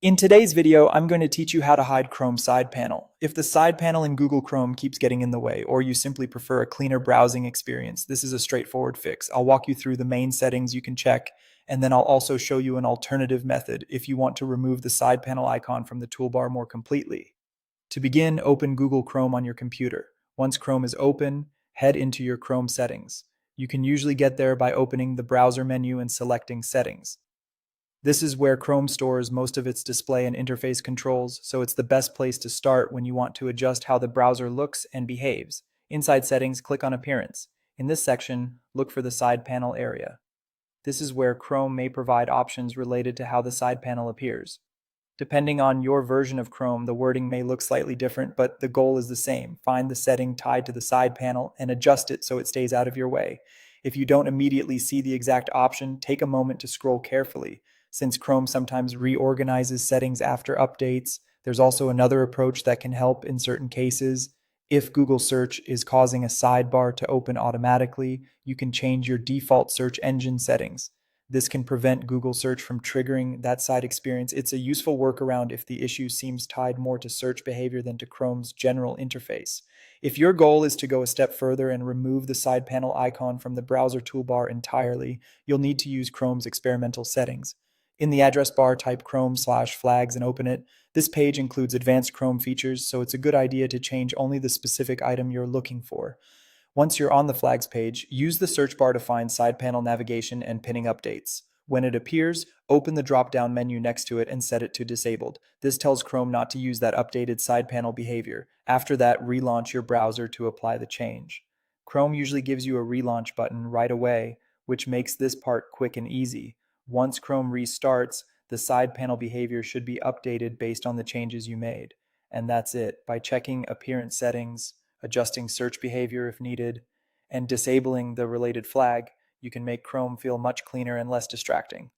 In today's video, I'm going to teach you how to hide Chrome's side panel. If the side panel in Google Chrome keeps getting in the way, or you simply prefer a cleaner browsing experience, this is a straightforward fix. I'll walk you through the main settings you can check, and then I'll also show you an alternative method if you want to remove the side panel icon from the toolbar more completely. To begin, open Google Chrome on your computer. Once Chrome is open, head into your Chrome settings. You can usually get there by opening the browser menu and selecting Settings. This is where Chrome stores most of its display and interface controls, so it's the best place to start when you want to adjust how the browser looks and behaves. Inside Settings, click on Appearance. In this section, look for the side panel area. This is where Chrome may provide options related to how the side panel appears. Depending on your version of Chrome, the wording may look slightly different, but the goal is the same. Find the setting tied to the side panel and adjust it so it stays out of your way. If you don't immediately see the exact option, take a moment to scroll carefully. Since Chrome sometimes reorganizes settings after updates, there's also another approach that can help in certain cases. If Google search is causing a sidebar to open automatically, you can change your default search engine settings. This can prevent Google search from triggering that side experience. It's a useful workaround if the issue seems tied more to search behavior than to Chrome's general interface. If your goal is to go a step further and remove the side panel icon from the browser toolbar entirely, you'll need to use Chrome's experimental settings. In the address bar, type chrome/flags and open it. This page includes advanced Chrome features, so it's a good idea to change only the specific item you're looking for. Once you're on the flags page, use the search bar to find side panel navigation and pinning updates. When it appears, open the drop-down menu next to it and set it to disabled. This tells Chrome not to use that updated side panel behavior. After that, relaunch your browser to apply the change. Chrome usually gives you a relaunch button right away, which makes this part quick and easy. Once Chrome restarts, the side panel behavior should be updated based on the changes you made. And that's it. By checking appearance settings, adjusting search behavior if needed, and disabling the related flag, you can make Chrome feel much cleaner and less distracting.